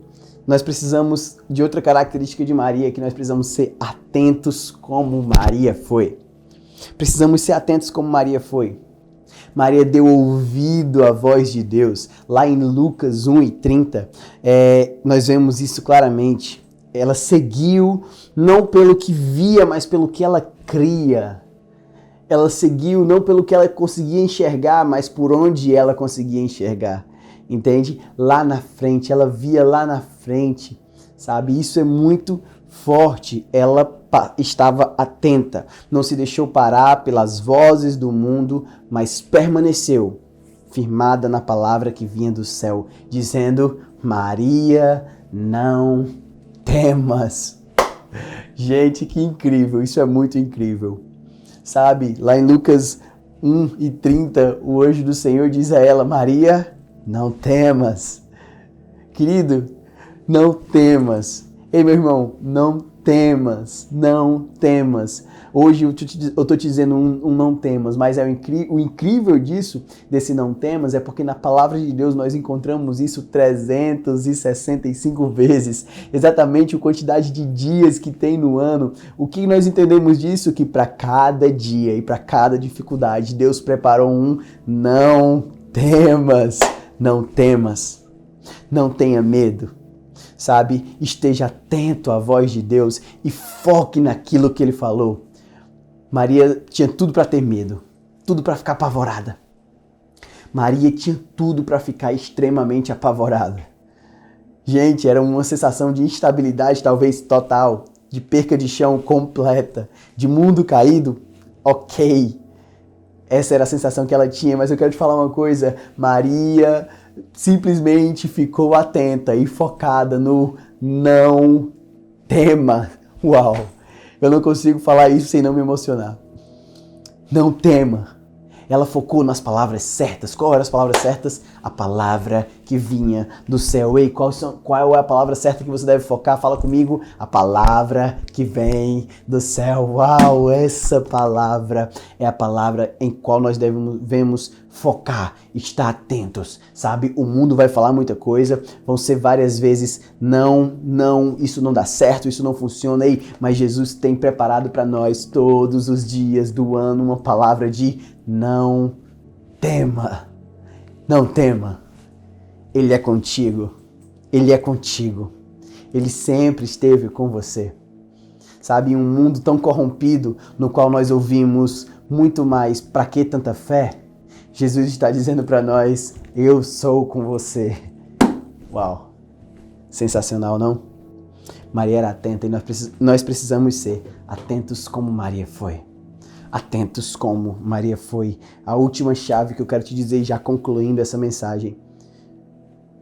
Nós precisamos de outra característica de Maria, que nós precisamos ser atentos como Maria foi. Precisamos ser atentos como Maria foi. Maria deu ouvido à voz de Deus. Lá em Lucas 1:30, nós vemos isso claramente. Ela seguiu não pelo que via, mas pelo que ela cria. Ela seguiu não pelo que ela conseguia enxergar, mas por onde ela conseguia enxergar. Entende? Lá na frente, ela via lá na frente, sabe? Isso é muito forte. Ela estava atenta, não se deixou parar pelas vozes do mundo, mas permaneceu firmada na palavra que vinha do céu, dizendo: Maria, não temas. Gente, que incrível, isso é muito incrível. Sabe, lá em Lucas 1:30, o anjo do Senhor diz a ela: Maria, não temas. Querido, não temas. Ei, meu irmão, não temas, não temas. Hoje eu estou te dizendo um não temas, mas o incrível desse não temas, é porque na palavra de Deus nós encontramos isso 365 vezes. Exatamente a quantidade de dias que tem no ano. O que nós entendemos disso? Que para cada dia e para cada dificuldade, Deus preparou um não temas. Não temas. Não tenha medo. Sabe? Esteja atento à voz de Deus e foque naquilo que Ele falou. Maria tinha tudo para ter medo, tudo para ficar apavorada. Maria tinha tudo para ficar extremamente apavorada. Gente, era uma sensação de instabilidade talvez total, de perca de chão completa, de mundo caído, ok. Essa era a sensação que ela tinha, mas eu quero te falar uma coisa, Maria simplesmente ficou atenta e focada no não tema. Uau, eu não consigo falar isso sem não me emocionar. Não tema. Ela focou nas palavras certas. Qual eram as palavras certas? A palavra que vinha do céu. Ei, qual é a palavra certa que você deve focar? Fala comigo. A palavra que vem do céu. Uau, essa palavra é a palavra em qual nós devemos focar, estar atentos, sabe? O mundo vai falar muita coisa, vão ser várias vezes não, isso não dá certo, isso não funciona. Ei, mas Jesus tem preparado para nós todos os dias do ano uma palavra de não tema. Não tema. Ele é contigo. Ele é contigo. Ele sempre esteve com você. Sabe, em um mundo tão corrompido, no qual nós ouvimos muito mais, pra que tanta fé? Jesus está dizendo para nós, eu sou com você. Uau, sensacional, não? Maria era atenta e nós precisamos ser atentos como Maria foi. Atentos como Maria foi. A última chave que eu quero te dizer, já concluindo essa mensagem,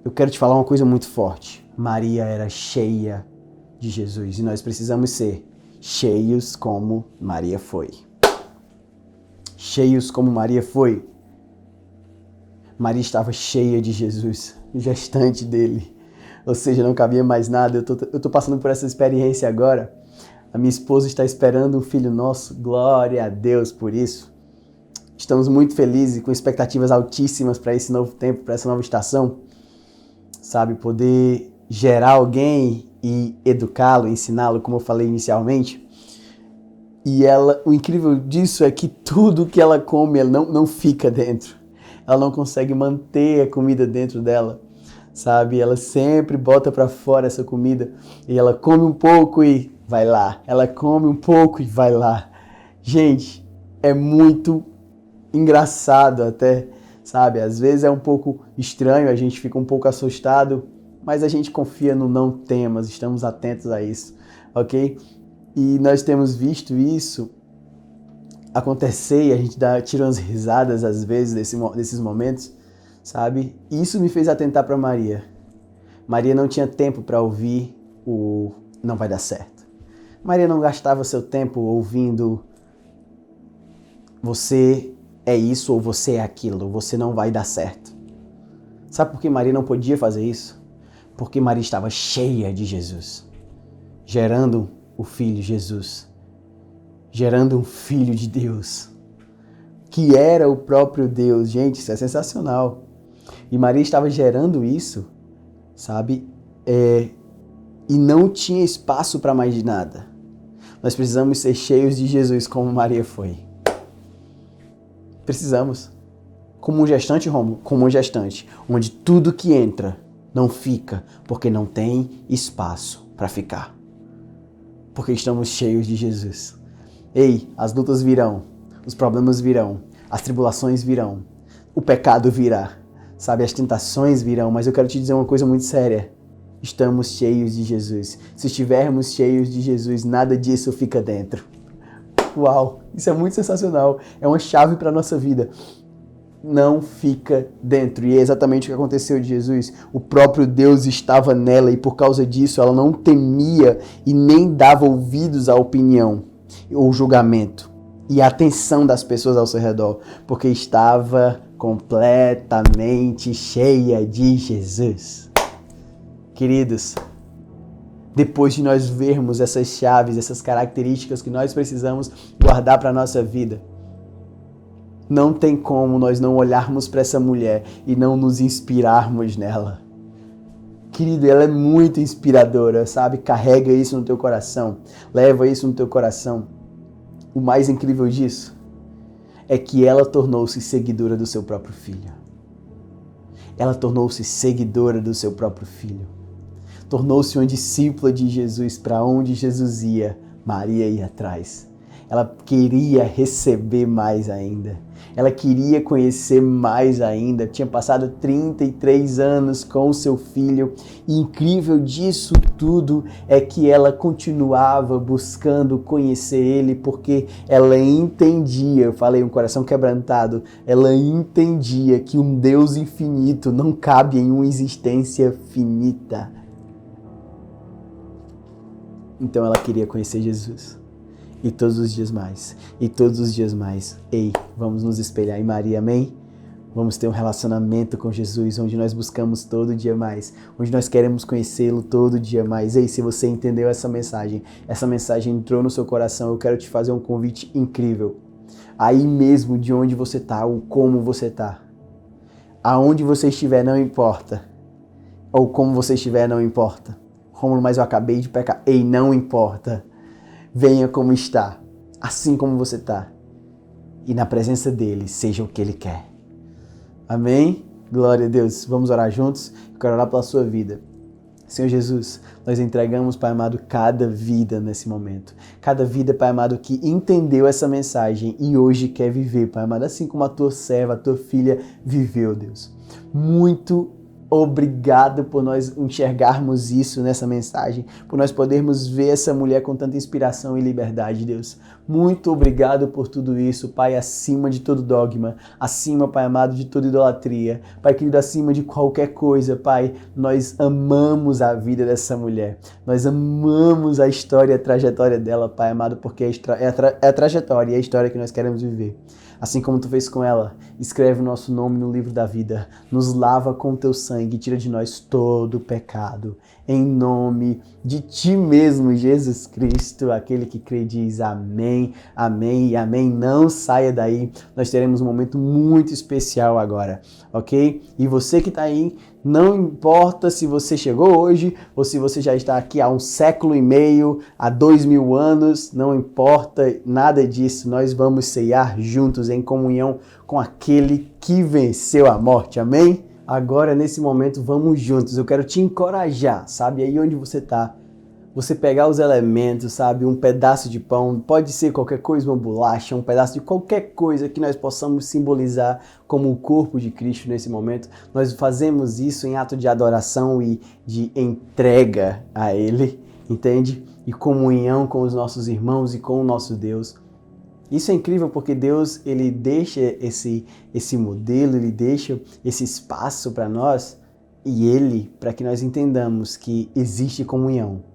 eu quero te falar uma coisa muito forte. Maria era cheia de Jesus e nós precisamos ser cheios como Maria foi. Cheios como Maria foi. Maria estava cheia de Jesus, gestante dele. Ou seja, não cabia mais nada. Eu tô passando por essa experiência agora. A minha esposa está esperando um filho nosso. Glória a Deus por isso. Estamos muito felizes e com expectativas altíssimas para esse novo tempo, para essa nova estação. Sabe, poder gerar alguém e educá-lo, ensiná-lo, como eu falei inicialmente. E o incrível disso é que tudo que ela come, ela não fica dentro. Ela não consegue manter a comida dentro dela, sabe? Ela sempre bota para fora essa comida e ela come um pouco e vai lá. Ela come um pouco e vai lá. Gente, é muito engraçado até, sabe? Às vezes é um pouco estranho, a gente fica um pouco assustado, mas a gente confia no não temas, estamos atentos a isso, ok? E nós temos visto isso acontecer e a gente tira umas risadas às vezes desses momentos, sabe? E isso me fez atentar para Maria. Maria não tinha tempo para ouvir o não vai dar certo. Maria não gastava seu tempo ouvindo você é isso ou você é aquilo, você não vai dar certo. Sabe por que Maria não podia fazer isso? Porque Maria estava cheia de Jesus, gerando o Filho Jesus. Gerando um Filho de Deus, que era o próprio Deus. Gente, isso é sensacional. E Maria estava gerando isso, sabe? E não tinha espaço para mais nada. Nós precisamos ser cheios de Jesus como Maria foi. Precisamos. Como um gestante, Rômulo, como um gestante, onde tudo que entra não fica, porque não tem espaço para ficar. Porque estamos cheios de Jesus. Ei, as lutas virão, os problemas virão, as tribulações virão, o pecado virá, sabe, as tentações virão, mas eu quero te dizer uma coisa muito séria. Estamos cheios de Jesus. Se estivermos cheios de Jesus, nada disso fica dentro. Uau, isso é muito sensacional. É uma chave para a nossa vida. Não fica dentro. E é exatamente o que aconteceu de Jesus. O próprio Deus estava nela e por causa disso ela não temia e nem dava ouvidos à opinião ou julgamento e a atenção das pessoas ao seu redor, porque estava completamente cheia de Jesus. Queridos, depois de nós vermos essas chaves, essas características que nós precisamos guardar para a nossa vida, não tem como nós não olharmos para essa mulher e não nos inspirarmos nela. Querido, ela é muito inspiradora, sabe? Carrega isso no teu coração, leva isso no teu coração. O mais incrível disso é que ela tornou-se seguidora do seu próprio filho. Ela tornou-se seguidora do seu próprio filho. Tornou-se uma discípula de Jesus. Para onde Jesus ia, Maria ia atrás. Ela queria receber mais ainda. Ela queria conhecer mais ainda. Tinha passado 33 anos com o seu filho. E incrível disso tudo é que ela continuava buscando conhecer ele, porque ela entendia, eu falei, um coração quebrantado, ela entendia que um Deus infinito não cabe em uma existência finita. Então ela queria conhecer Jesus. E todos os dias mais. E todos os dias mais. Ei, vamos nos espelhar em Maria, amém? Vamos ter um relacionamento com Jesus, onde nós buscamos todo dia mais. Onde nós queremos conhecê-lo todo dia mais. Ei, se você entendeu essa mensagem entrou no seu coração, eu quero te fazer um convite incrível. Aí mesmo de onde você está, ou como você está. Aonde você estiver não importa. Ou como você estiver não importa. Rômulo, mas eu acabei de pecar. Ei, não importa. Venha como está, assim como você está. E na presença dele, seja o que ele quer. Amém? Glória a Deus. Vamos orar juntos? Eu quero orar pela sua vida. Senhor Jesus, nós entregamos, Pai amado, cada vida nesse momento. Cada vida, Pai amado, que entendeu essa mensagem e hoje quer viver, Pai amado, assim como a tua serva, a tua filha viveu, Deus. Muito obrigado por nós enxergarmos isso nessa mensagem, por nós podermos ver essa mulher com tanta inspiração e liberdade, Deus. Muito obrigado por tudo isso, Pai, acima de todo dogma, acima, Pai amado, de toda idolatria. Pai querido, acima de qualquer coisa, Pai, nós amamos a vida dessa mulher. Nós amamos a história e a trajetória dela, Pai amado, porque é a trajetória e a história que nós queremos viver. Assim como tu fez com ela, escreve o nosso nome no livro da vida, nos lava com teu sangue, tira de nós todo o pecado. Em nome de ti mesmo, Jesus Cristo, aquele que crê diz amém, amém e amém. Não saia daí, nós teremos um momento muito especial agora, ok? E você que está aí, não importa se você chegou hoje ou se você já está aqui há 1 século e meio, há 2000 anos, não importa nada disso, nós vamos ceiar juntos em comunhão com aquele que venceu a morte, amém? Agora, nesse momento, vamos juntos, eu quero te encorajar, sabe, aí onde você está, você pegar os elementos, sabe, um pedaço de pão, pode ser qualquer coisa, uma bolacha, um pedaço de qualquer coisa que nós possamos simbolizar como o corpo de Cristo nesse momento. Nós fazemos isso em ato de adoração e de entrega a Ele, entende? E comunhão com os nossos irmãos e com o nosso Deus. Isso é incrível porque Deus, Ele deixa esse modelo, Ele deixa esse espaço para nós e Ele, para que nós entendamos que existe comunhão.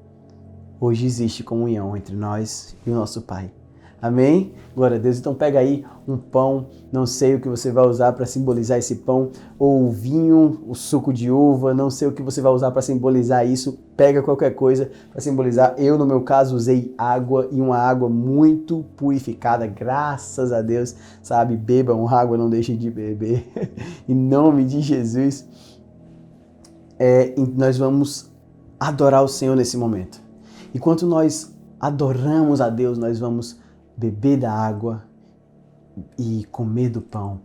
Hoje existe comunhão entre nós e o nosso Pai. Amém? Glória a Deus. Então pega aí um pão, não sei o que você vai usar para simbolizar esse pão, ou o vinho, o suco de uva, não sei o que você vai usar para simbolizar isso. Pega qualquer coisa para simbolizar. Eu, no meu caso, usei água e uma água muito purificada, graças a Deus, sabe? Bebam água, não deixem de beber. Em nome de Jesus, nós vamos adorar o Senhor nesse momento. Enquanto nós adoramos a Deus, nós vamos beber da água e comer do pão.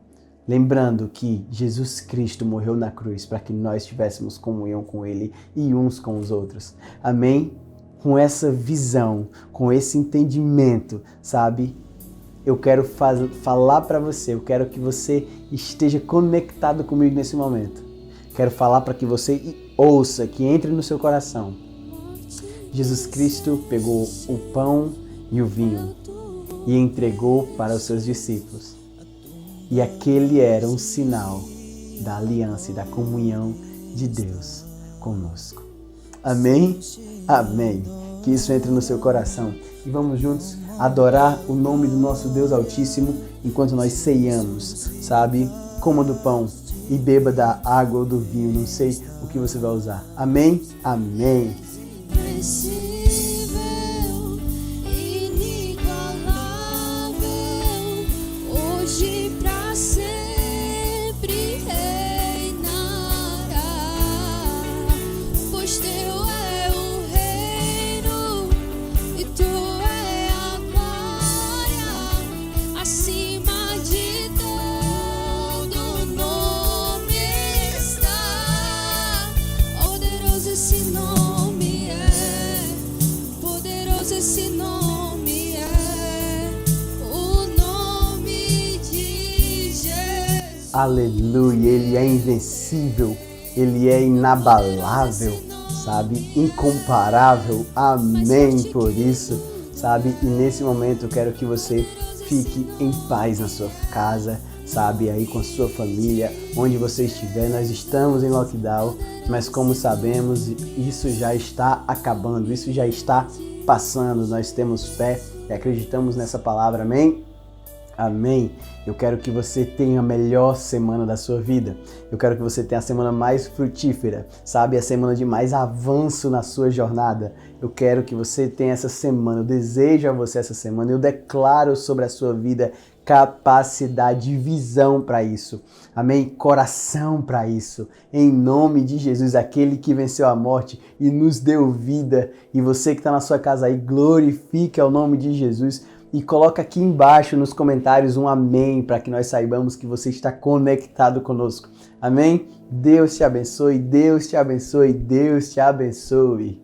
Lembrando que Jesus Cristo morreu na cruz para que nós tivéssemos comunhão com Ele e uns com os outros. Amém? Com essa visão, com esse entendimento, sabe? Eu quero falar para você, eu quero que você esteja conectado comigo nesse momento. Quero falar para que você ouça, que entre no seu coração. Jesus Cristo pegou o pão e o vinho e entregou para os seus discípulos. E aquele era um sinal da aliança e da comunhão de Deus conosco. Amém? Amém. Que isso entre no seu coração. E vamos juntos adorar o nome do nosso Deus Altíssimo enquanto nós ceiamos, sabe? Coma do pão e beba da água ou do vinho, não sei o que você vai usar. Amém? Amém. Hoje pra sempre reinará, pois teu é o reino e tu é a glória, acima de todo nome está. Poderoso esse nome é, poderoso esse nome é, o nome de Aleluia, Ele é invencível, Ele é inabalável, sabe? Incomparável. Amém por isso, sabe? E nesse momento eu quero que você fique em paz na sua casa, sabe? Aí com a sua família, onde você estiver. Nós estamos em lockdown, mas como sabemos, isso já está acabando, isso já está passando. Nós temos fé e acreditamos nessa palavra, amém? Amém. Eu quero que você tenha a melhor semana da sua vida. Eu quero que você tenha a semana mais frutífera, sabe? A semana de mais avanço na sua jornada. Eu quero que você tenha essa semana. Eu desejo a você essa semana. Eu declaro sobre a sua vida capacidade e visão para isso. Amém? Coração para isso. Em nome de Jesus, aquele que venceu a morte e nos deu vida. E você que está na sua casa aí, glorifique ao nome de Jesus. E coloca aqui embaixo nos comentários um amém para que nós saibamos que você está conectado conosco. Amém? Deus te abençoe, Deus te abençoe, Deus te abençoe.